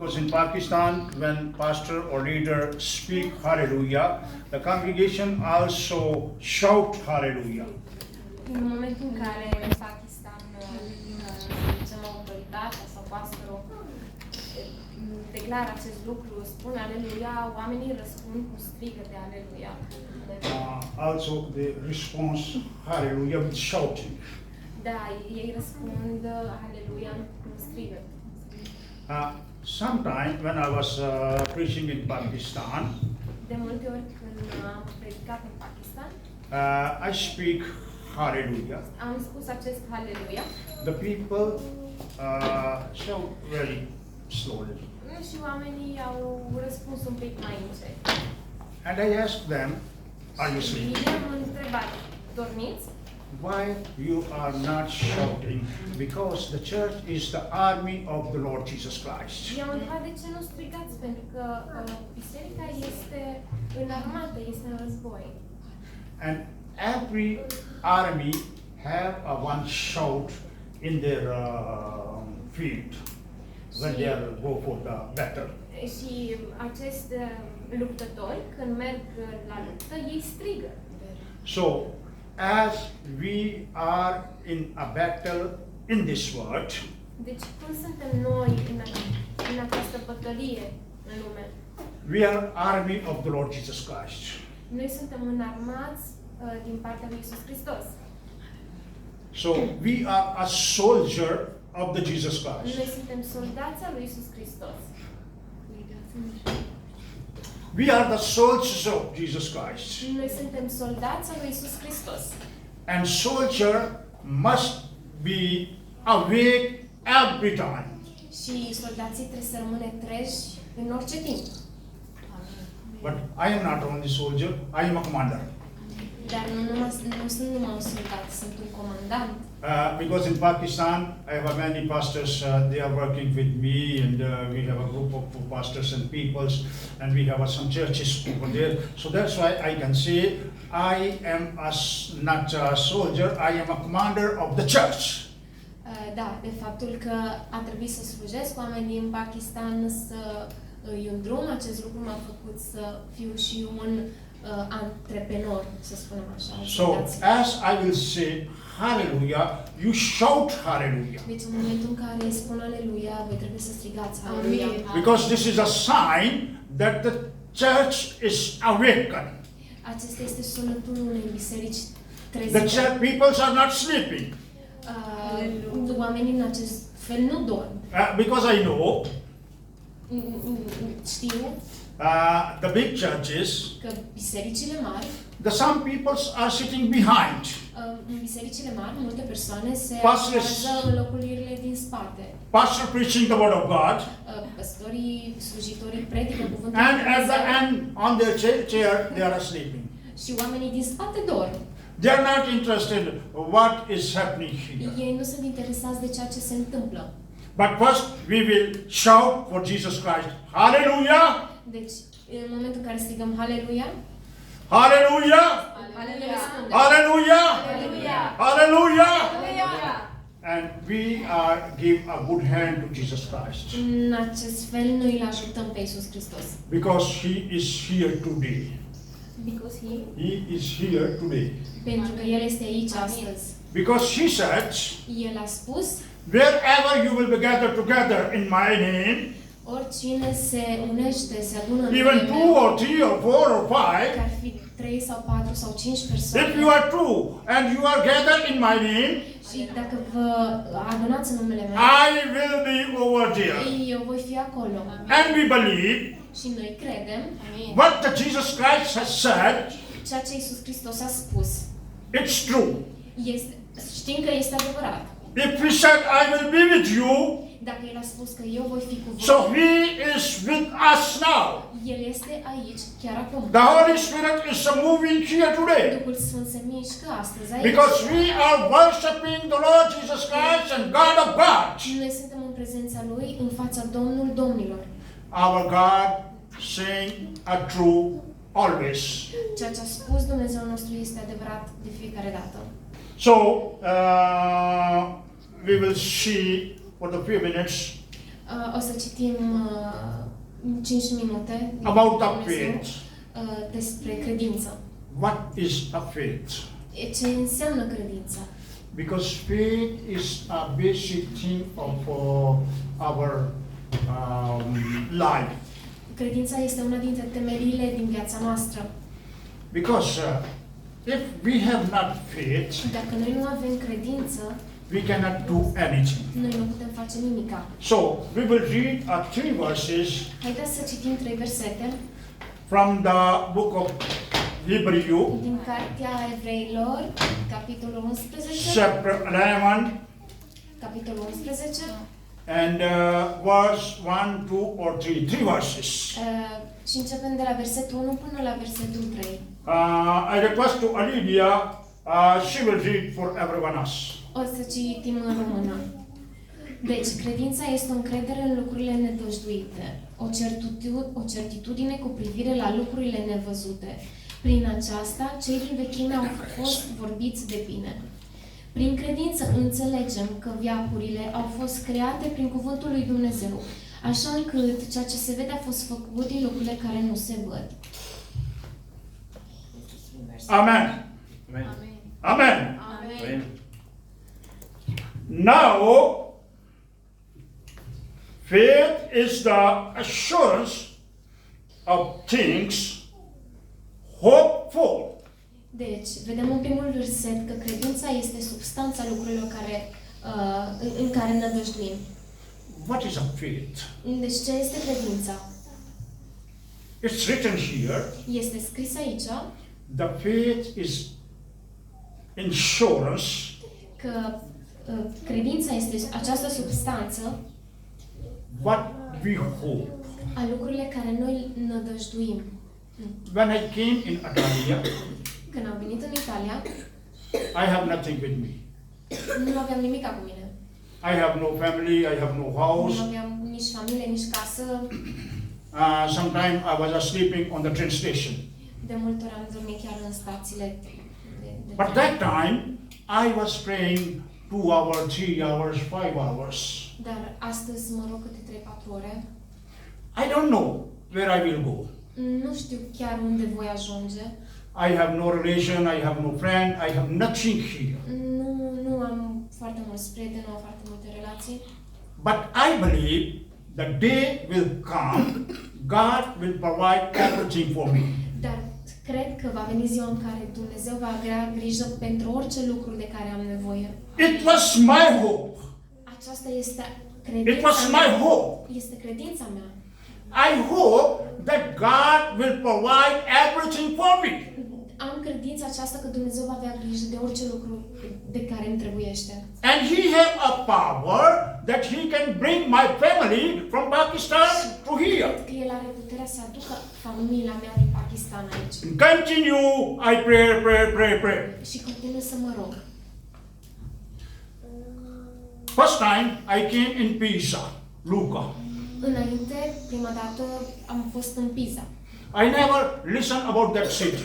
Because in Pakistan, when pastor or leader speak hallelujah, the congregation also shout hallelujah. În momentul în care în Pakistan, zicem, autoritatea sau pastorul declară acest lucru, spun aleluia, oamenii răspund cu strigăte aleluia. Also the response hallelujah with shouting. Da, ei răspund aleluia cu strigăte. Sometime when I was preaching in Pakistan, De multe ori când am predicat în Pakistan, I speak hallelujah. am spus acest haleluia The people shout very slowly. și oamenii au răspuns un pic mai încet. And I asked them, are you Și sleeping? i-am întrebat, dormiți? Why you are not shouting? Because the church is the army of the Lord Jesus Christ. I-am întrebat de ce nu strigați, pentru că biserica este în armată, este în război. And every army have a one shout in their field when they are go for the battle. Și acest luptători, când merg la luptă, ei strigă. So, as we are in a battle in this world, Deci, cum suntem noi în această bătălie în lume? we are army of the Lord Jesus Christ. Noi suntem înarmați din partea lui Iisus Hristos. So, we are a soldier of the Jesus Noi Christ. suntem soldați al lui Iisus Hristos. We are the soldiers of Jesus Christ. Noi suntem soldați al lui Iisus Hristos. And soldier must be awake every time. Și soldații trebuie să rămână treji în orice timp. But I am not only soldier, I am a commander. Dar nu sunt numai un soldat, sunt un comandant. Because in Pakistan, I have many pastors, they are working with me, and we have a group of pastors and peoples, and we have some churches over there. So that's why I can say I am not a soldier, I am a commander of the church. Da, de faptul că a trebuit să slujesc oamenii din Pakistan, să îi îndrum, acest lucru m-a făcut să fiu și un antreprenor, să spunem așa. So as I will say hallelujah, you shout hallelujah. Deci în momentul în care spun aleluia, voi trebuie să strigați aleluia. Because this is a sign that the church is awakened. Acesta este sunetul unei biserici The trezite. church peoples are not sleeping. Oamenii în acest fel nu dorm. Because I know Știu the big churches, că bisericile mari, some peoples are sitting behind. în bisericile mari, multe persoane se Pastors- așează în locurile din spate. Pastor preaching the word of God, Păstorii, slujitorii predică cuvântul and lui at the Dumnezeu end on their chair they are sleeping. și oamenii din spate dorm. They are not interested what is happening here. Ei nu sunt interesați de ceea ce se întâmplă. But first we will shout for Jesus Christ. Hallelujah! Deci, în momentul în care strigăm Haleluia, Hallelujah! Haleluia răspunde. Hallelujah! Haleluia! Hallelujah! Haleluia! And we are give a good hand to Jesus Christ În acest fel noi îl ajutăm pe Iisus Hristos. because He is here today. Because He is here today. Pentru că El este aici astăzi. Because He said, El a spus, wherever you will be gathered together in my name, oricine se unește, se adună în even numele 2 meu, or 3 or 4 or 5, că ar fi 3 sau 4 sau 5 persoane. if you are 2 and you are gathered in my name, Și dacă vă adunați în numele meu, I will be over there. eu voi fi acolo. And we believe Și noi credem what the Jesus Christ has said, ceea ce Iisus Hristos a spus. it's true. Știm că este adevărat. If He said, I will be with you, Dacă El a spus că eu voi fi cu so voi, He is with us now. El este aici, chiar acum. The Holy Spirit is moving here today Duhul Sfânt se mișcă astăzi aici. because we are worshiping the Lord Jesus Christ and God of God. Noi suntem în prezența Lui, în fața Domnul Domnilor. Our God saying a true always. Ceea ce a spus Dumnezeu nostru este adevărat de fiecare dată. So we will see for the few minutes O să citim 5 minute din About the Dumnezeu, faith. Despre credință. What is a faith? Ce înseamnă credința? Because faith is a basic thing of our life. Credința este una dintre temeliile din viața noastră. Because if we have not faith, Dacă noi nu avem credință, we cannot do anything. noi nu putem face nimica. So we will read three verses Haideți să citim 3 versete from the book of Hebrew, din Cartea Evreilor, capitolul 11, chapter 11, capitolul 11, and verse 1, 2, or 3. Three verses. și începem de la versetul 1 până la versetul 3. I request to Olivia, she will read for everyone else. O să citim în română. Deci, credința este o încredere în lucrurile nedăjduite, o certitudine cu privire la lucrurile nevăzute. Prin aceasta, cei din vechime au fost vorbiți de bine. Prin credință înțelegem că veacurile au fost create prin cuvântul lui Dumnezeu, așa încât ceea ce se vede a fost făcut din lucrurile care nu se văd. Amen. Amen. Amen. Amen. Now, faith is the assurance of things hoped for. Deci, vedem în primul verset că credința este substanța lucrurilor în care nădăjduim. What is a faith? Deci, ce este credința? It's written here. Este scris aici The faith is insurance că credința este această substanță what we hope. a lucrurile care noi nădăjduim. When I came in Italia, Când am venit în Italia, I have nothing with me. nu aveam nimic cu mine. I have no family, I have no house. Nu aveam nici familie, nici casă. Sometimes I was sleeping on the train station. De multe ori am dormit chiar în stațiile de But tren. that time, I was praying 2 hours, 3 hours, 5 hours. Dar astăzi mă rog câte 3-4 ore. I don't know where I will go. Nu știu chiar unde voi ajunge. I have no relation, I have no friend, I have nothing here. Nu am foarte mulți prieteni, nu am foarte multe relații. But I believe the day will come, God will provide everything for me. Dar cred că va veni ziua în care Dumnezeu va avea grijă pentru orice lucru de care am nevoie. It was my hope. Aceasta este It credința was my mea. hope. Este credința mea. I hope that God will provide everything for me. Am credința aceasta că Dumnezeu va avea grijă de orice lucru de care îmi trebuiește. And He have a power that He can bring my family from Pakistan to here. Că El are puterea să aducă familia mea din Pakistan aici. And continue, I pray. Și continuu să mă rog. First time I came in Pisa, Luca. Înainte, prima dată, am fost în Pisa. I never listened about that city.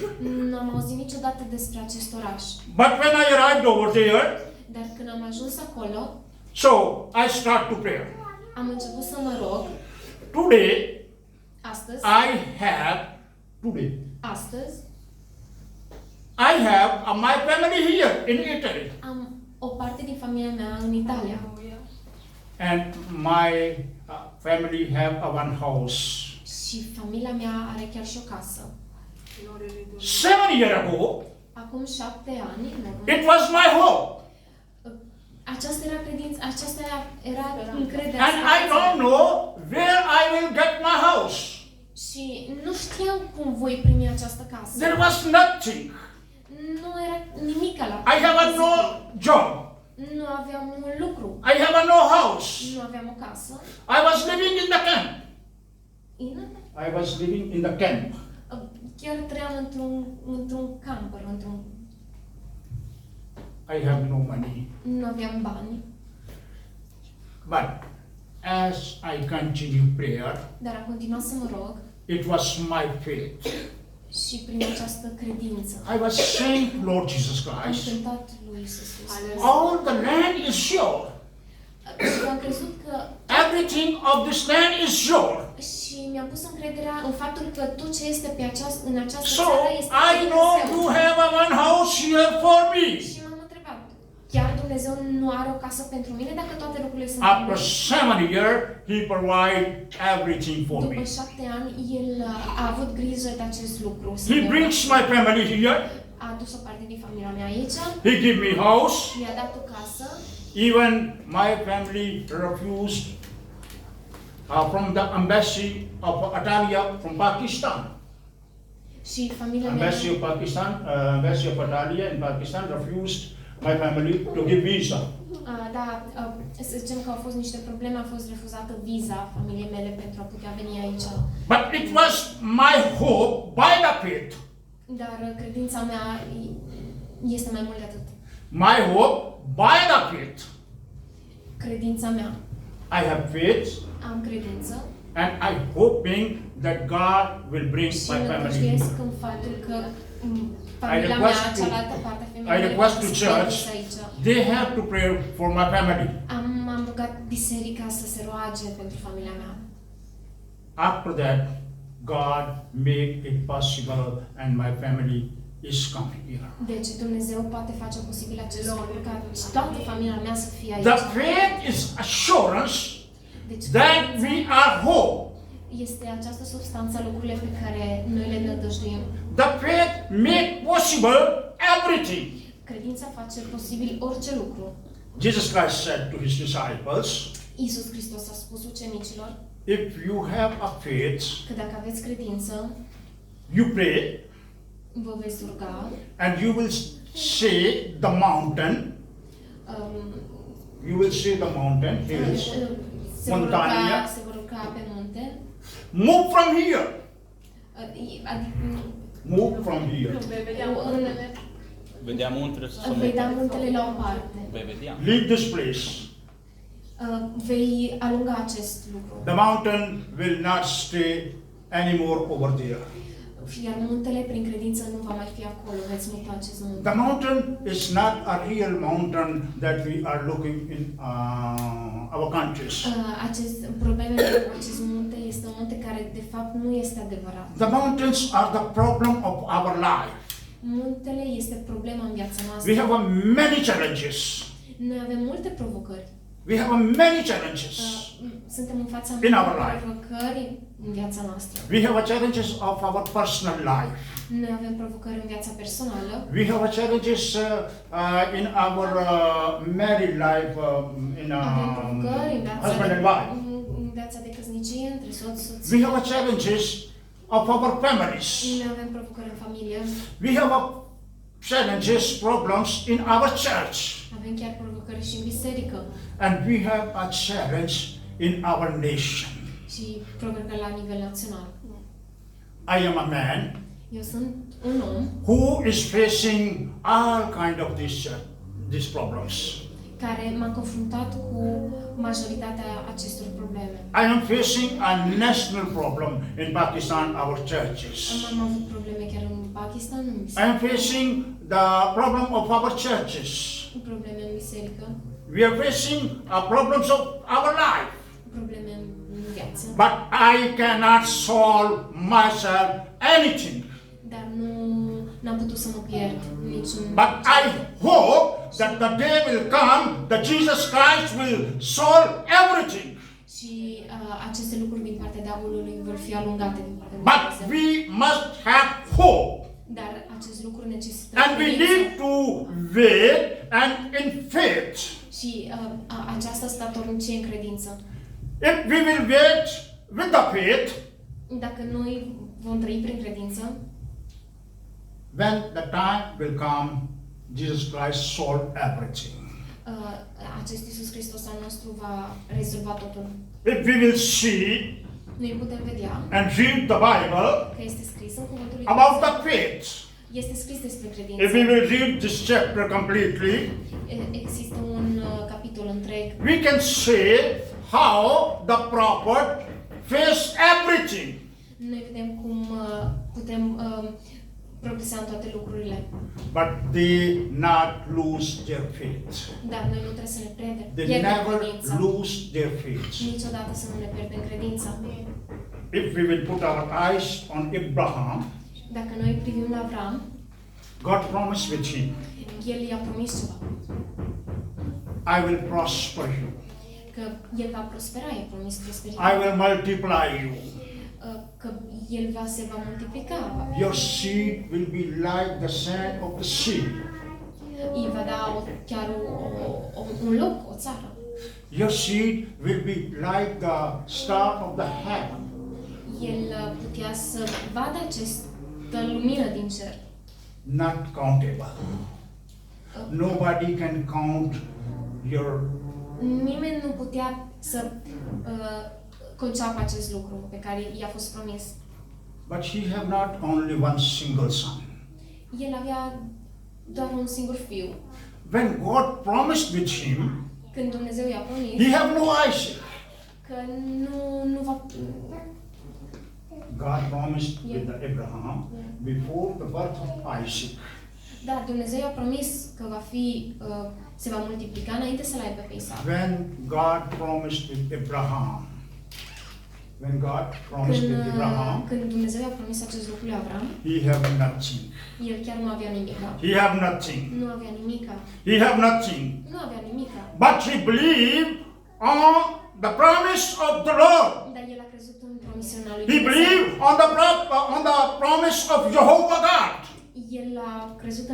Nu am auzit niciodată despre acest oraș. But when I arrived over there, Dar când am ajuns acolo, so I start to pray. am început să mă rog. Today, Astăzi, I have my family here in Italy. am o parte din familia mea în Italia. And my family have a one house. Și familia mea are chiar și o casă. 7 years ago, Acum 7 ani, în urmă, it was my hope. aceasta era credința, aceasta era încrederea. And I don't know where I will get my house. Și nu știam cum voi primi această casă. There was nothing. Nu era nimic la I have no job. Nu aveam un lucru. I have no house. Nu aveam o casă. I was living in the camp. Ina? I was living in the camp. Chiar trăiam într-un camper, I have no money. nu aveam bani. But as I continue prayer, Dar am continuat să mă rog it was my faith. și prin această credință I was saying, Lord Jesus am Christ, cântat lui Iisus Hristos. all the land is sure. Și am crezut că everything of this land is yours. și mi-am pus încrederea în faptul că tot ce este în această So țară este I know you have a one house here for me. Și m-am întrebat, chiar Dumnezeu nu are o casă pentru mine dacă toate lucrurile sunt After 7 years, He provide everything for me. După 7 ani, El a avut grijă de acest lucru. He brings my family here. A adus o parte din familia mea aici, He give me house. mi-a dat o casă. Even my family refused from the embassy of Atalia from Pakistan. Și familia mea, Embassy of Pakistan, embassy of Atalia in Pakistan refused my family to give visa. da, să zicem că au fost niște probleme, a fost refuzată viza familiei mele pentru a putea veni aici. But it was my hope by the faith. Dar credința mea este mai mult de atât. My hope by the faith. Credința mea. I have faith Am credință and I hoping that God will bring și my family. nădăjduiesc în faptul că familia mea, request to- cealaltă parte a I familiei mele, request va to fi church, adusă aici. they have to pray for my family. Am rugat biserica să se roage pentru familia mea. After that, God make it possible and my family is coming here. Deci Dumnezeu poate face posibil acest lucru ca toată familia mea să fie aici. The faith is assurance Deci that we are whole. este această substanță a lucrurile pe care noi le nădăjduim. The faith make possible everything. Credința face posibil orice lucru. Jesus Christ said to his disciples, Iisus Hristos a spus ucenicilor if you have a faith, că dacă aveți credință, you pray vă veți ruga, and you will see the mountain, you will see the mountain hills, Montania. se vor ruga pe munte, move from here, adică move from here, Vedea muntele să se vei da mută. muntele la o parte. Vei vedea. leave this place. Vei alunga acest lucru. The mountain will not stay anymore over there. Iar muntele, prin credință, nu va mai fi acolo. Veți muta acest munte. The mountain is not a real mountain that we are looking in our countries. Problemele cu acest munte este un munte care, de fapt, nu este adevărat. The mountains are the problem of our life. Muntele este problema în viața noastră. We have many challenges. Noi avem multe provocări. We have many challenges. Suntem în fața In our multor life. provocări în viața noastră. We have challenges of our personal life. Noi avem provocări în viața personală. We have challenges in our married life, in Avem provocări în viața, husband and wife. în viața de căsnicie, între soț și soție. We have challenges of our families. Noi avem provocări în familie. We have challenges, problems in our church. Avem chiar provocări și în biserică. And we have a challenge in our nation. Și provocări la nivel național. I am a man Eu sunt un om who is facing all kind of these problems. care m-a confruntat cu majoritatea acestor probleme. I am facing a national problem in Pakistan, our churches. Am avut probleme chiar în Pakistan, în I biserică. am facing the problem of our churches. Probleme în biserică, We are facing problems of our life. probleme în viață. But I cannot solve myself anything. Dar n-am putut să mă pierd niciun... But I hope that the day will come that Jesus Christ will solve everything. Și aceste lucruri din partea diavolului vor fi alungate din partea lui But Dumnezeu. we must have hope. Dar acest lucru necesită And we credință. need to wait and in faith. Și aceasta statornicie în credință. If we will wait with the faith, Dacă noi vom trăi prin credință, when the time will come, Jesus Christ solve everything. acest Iisus Hristos al nostru va rezolva totul. If we will see Noi putem vedea and read the Bible că este scris în Cuvântul lui about Dumnezeu. the faith, Este scris despre credință. if we will read this chapter completely, Există un capitol întreg. we can see how the prophet faced everything. Noi vedem cum putem progresa în toate lucrurile. but they not lose their faith. Dar noi nu trebuie să ne They pierdem never credința. lose their faith. Niciodată să nu ne pierdem credința. If we will put our eyes on Abraham, Dacă noi privim la Avram, God promised with him, el i-a promis ceva. I will prosper you. Că el va prospera, i-a promis I prosperitate. will multiply you. Că el se va multiplica. Your seed will be like the sand of the sea. Îi va da chiar un loc, o țară. Your seed will be like the star of the heaven. El putea să vadă această lumină din cer. Not countable. Nobody can count your. Nimeni nu putea să conceapă acest lucru pe care i-a fost promis. But he have not only one single son. El avea doar un singur fiu. When God promised with him, Când Dumnezeu i-a promis he have no Isaac. că nu va... God promised with the Abraham before the birth of Isaac. Dar Dumnezeu i-a promis că se va multiplica înainte să-l aibă pe Isaac. When God promised with Abraham, Când Dumnezeu i-a promis acest lucru lui Avram, he have nothing. el chiar nu avea nimica. He have nothing. Nu avea nimica. He have nothing. Nu avea nimica. But he believed on the promise of the Lord. Dar el a crezut în promisiunea lui He Dumnezeu. believed on the promise of Jehovah God. El a crezut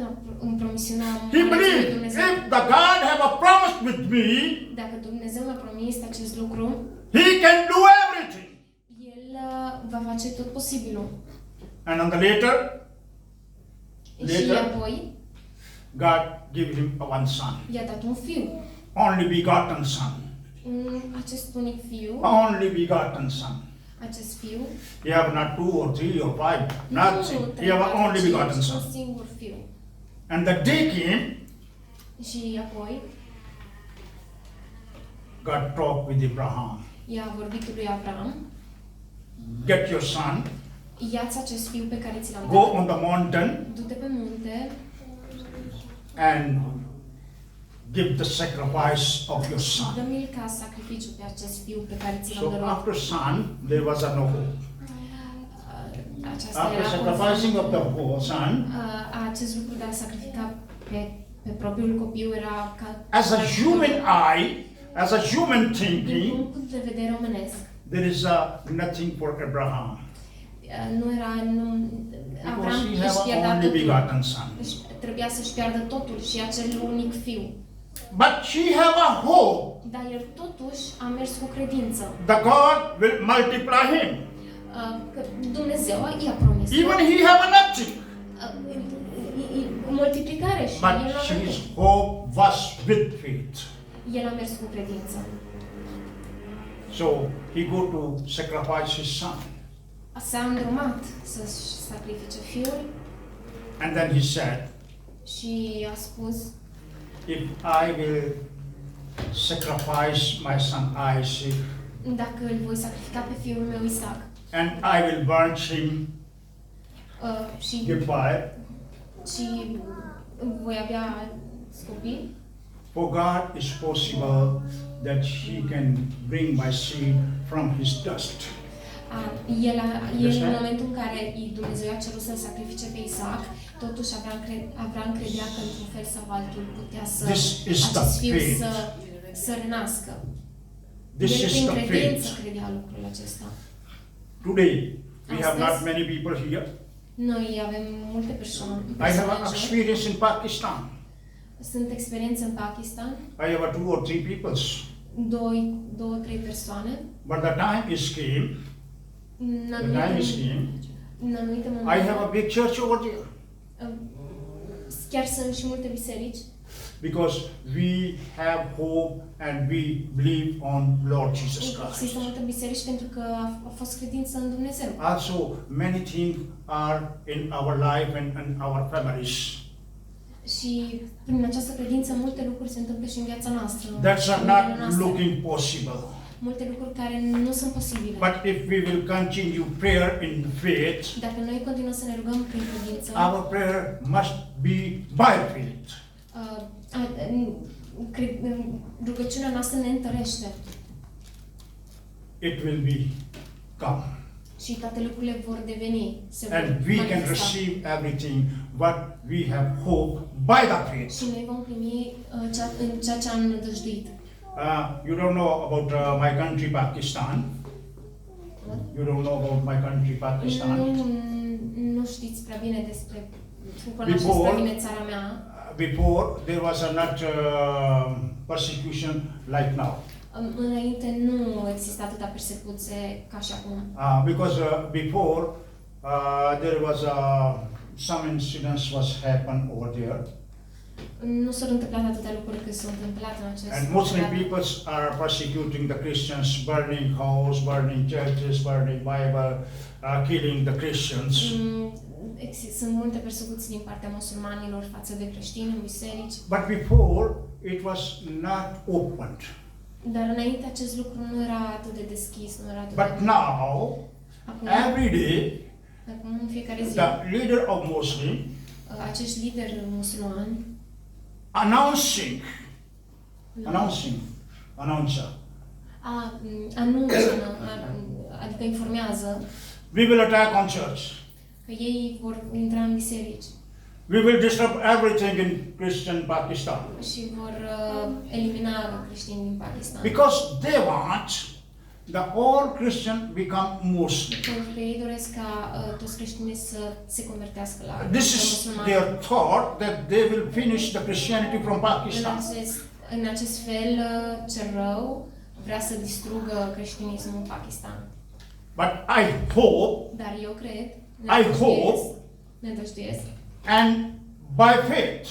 în promisiunea He lui believed Dumnezeu. if the God have a promise with me, Dacă Dumnezeu mi-a promis acest lucru, he can do everything. el va face tot posibilul. And on the later, Și apoi God gave him a one son, i-a dat un fiu. only begotten son, Acest unic fiu, only begotten son. acest fiu, He have not 2 or 3 or 5, nothing. He have only begotten un son. singur fiu. And the day came, Și apoi God talked with Abraham. i-a vorbit lui Avram, Get your son, ia-ți acest fiu pe care ți l-am go dat, on the mountain du-te pe munte and give the sacrifice of your son. dă-mi-l ca sacrificiu pe acest fiu pe care ți l-am So dăruit. after son, there was a no hope. Aceasta After era sacrificing of the son, acest lucru de a sacrifica pe propriul copil era ca as a human eye, as a human din thinking, punct de vedere omenesc. there is nothing for Abraham. Avram Because he își have pierdea only totul. begotten son. Trebuia să-și piardă totul și acel unic fiu. But he have a hope Dar el totuși a mers cu credință. that God will multiply him. Că Dumnezeu i-a promis. Even he have a nothing. Multiplicare și But el a his avut. hope was with faith. El a mers cu credință. So he go to sacrifice his son. S-a îndrumat să-și sacrifice fiul And then he said, și a spus: if I will sacrifice my son Isaac, dacă îl voi sacrifica pe fiul meu Isaac and I will burn him, și give fire, voi avea copii, for God is possible that he can bring my seed from his dust. el în momentul în care Dumnezeu a cerut să-l sacrifice pe Isaac, totuși Avram credea că într-un fel sau altul putea să acest fiu să renască. This El is prin the credință faith. credea lucrul acesta. Today, we have not Astăzi, many people here. Noi avem multe persoane I have în an jur. experience in Pakistan. Sunt experiențe în Pakistan, I have 2 or 3 peoples. două, trei persoane. But the time is came, În the time is came, anumite I momente, have a big church over there. chiar sunt și multe biserici, Because we have hope and we believe on Lord Jesus există Christ. multe biserici pentru că a fost credință în Dumnezeu. Also, many things are in our life and in our families. Și prin această credință multe lucruri se întâmplă și în viața noastră. That's în are familiile not noastre. looking possible. multe lucruri care nu sunt posibile. But if we will continue prayer in faith, Dacă noi continuăm să ne rugăm prin credință, our prayer must be by faith. Rugăciunea noastră ne întărește It will be come. și toate lucrurile vor deveni, se vor And we can manifesta. receive everything what we have hope by the faith. Și noi vom primi ceea ce am nădăjduit. You don't know about my country, Pakistan. You don't know about my country, Pakistan. Nu știți prea bine despre, nu cunoașteți prea bine țara mea. Before there was not persecution like now. Înainte nu exista atâta persecuție ca și acum. Because before there was some incidents was happened over there, Nu s-au întâmplat atâtea lucruri cât s-au întâmplat în acest and Muslim perioadă. peoples are persecuting the Christians, burning house, burning churches, burning Bible, killing the Christians. Sunt multe persecuții din partea musulmanilor față de creștini în biserici, But before it was not opened. dar înainte acest lucru nu era atât de deschis, nu era atât But de... now, Acum, every day, acum în fiecare zi, the leader of Muslim acești lideri musulmani announcer, anunță, adică informează we will attack on church. că ei vor intra în biserici We will disturb everything in Christian Pakistan. și vor elimina creștini din Pakistan. Because they want the all Christian become Muslim. Pentru că ei doresc ca toți creștinii să se convertească la This is musulmani. their thought that they will finish the Christianity from Pakistan. În acest fel, cel rău vrea să distrugă creștinismul în Pakistan. But I hope Dar eu cred, nădăjduiesc, and by faith,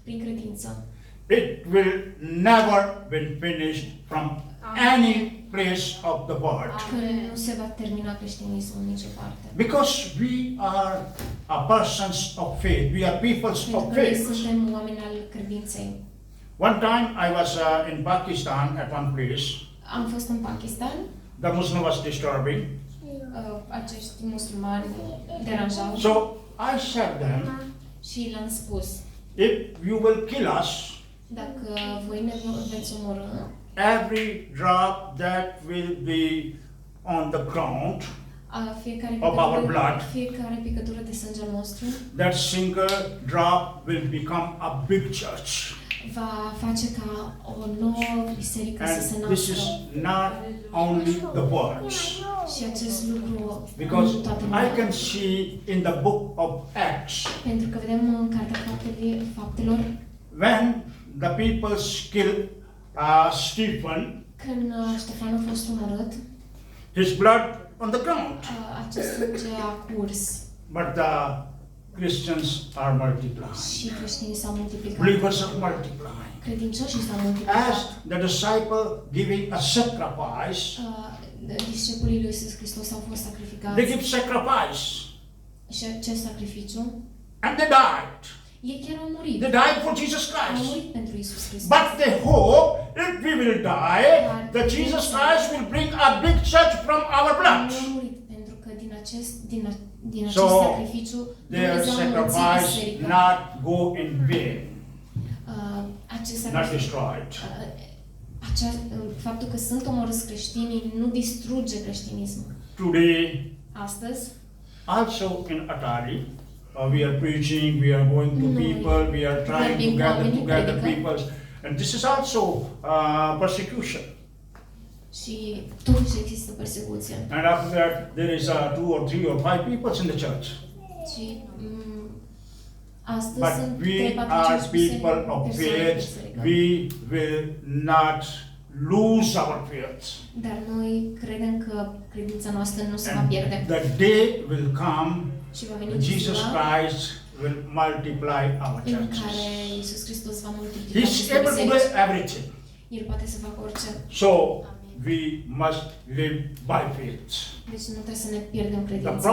prin credință, it will never be finished from any place of the world. că nu se va termina creștinismul în nicio parte. Because we are persons of faith. We are peoples Pentru of că noi faith. suntem oameni al credinței. One time I was in Pakistan at one place. Am fost în Pakistan, The Muslim was disturbing. acești musulmani deranjau So I said them, și le-am spus, if you will kill us, dacă voi ne veți omorâ, every drop that will be on the ground, of our blood, fiecare picătură de sânge al nostru that single drop will become a big church. va face ca o nouă biserică să se And this is nască. not only the words. Și acest lucru Because în toată I lumea. can see in the book of Acts, Pentru că vedem în Cartea Faptelor, when the people killed Stephen, când Ștefan a fost omorât, his blood on the ground. acest sânge a curs But the Christians are multiplying. și creștinii s-au multiplicat. Believers are multiplying. Credincioșii s-au As multiplicat. the disciple giving a sacrifice, Discepolii lui Iisus Hristos au fost sacrificați. they give sacrifice Și acest sacrificiu, and they died. ei chiar au murit. They died for Jesus Au Christ. murit pentru Iisus Hristos. But they hope if we will die, that Jesus Christ will bring a big church from our blood. Nu au murit pentru că din acest So, sacrificiu their Dumnezeu a înmulțit sacrifice biserica. not go in vain, Acest not sacrificiu, destroyed. faptul că sunt omorâți creștinii nu distruge creștinismul. Today, Astăzi, also in Atari, we are preaching, we are going to people, we are trying to gather people, and this is also persecution. și totuși există persecuție. And after that, there is 2 or 3 or 5 people in the church. Și astăzi But sunt we 3, 4, are 5 people of faith. We will not lose our faith. Dar noi credem că credința noastră nu se va And pierde. the day will come Și va veni when Jesus ziua Christ will multiply our în care churches. Iisus Hristos va multiplica He's aceste able to do biserici. everything. El poate să facă orice. So we must live by faith. Deci nu trebuie să ne pierdem The credința.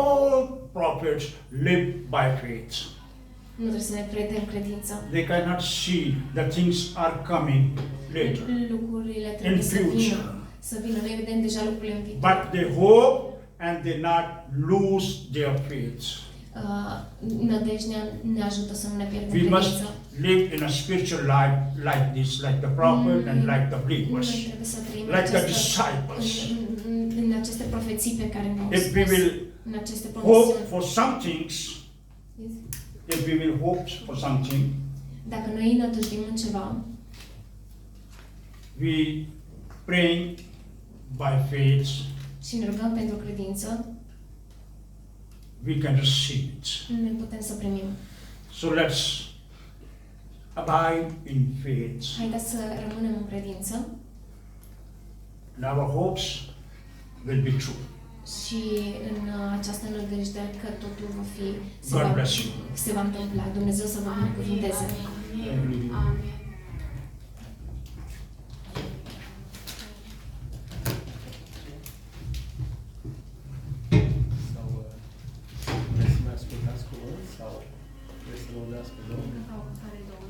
all prophets live by faith. Nu trebuie să ne pierdem credința. They cannot see the things are coming later, Lucrurile in trebuie să vină. future. să vină. Noi vedem deja lucrurile în viitor. But they hope and they not lose their faith. Nădejdea ne ajută să nu ne pierdem We must credința. live in a spiritual life like this, like the prophet and like the Noi believers, trebuie să trăim like the disciples. în aceste profeții pe care ne-au If we spus, will în aceste hope promisiuni. for some things, if we will hope for something, Dacă noi nădăjduim în ceva, we praying by faith, și ne rugăm pentru credință, we can receive it. ne putem să primim. So let's abide in faith. Haideți să rămânem în credință And our hopes will be true. și în această nădejde că totul va fi, God bless you. se va întâmpla. Dumnezeu să vă binecuvânteze. Amen. Vreți să mai ascultați cuvânt sau vreți să lăudați pe Domnul? Au care două.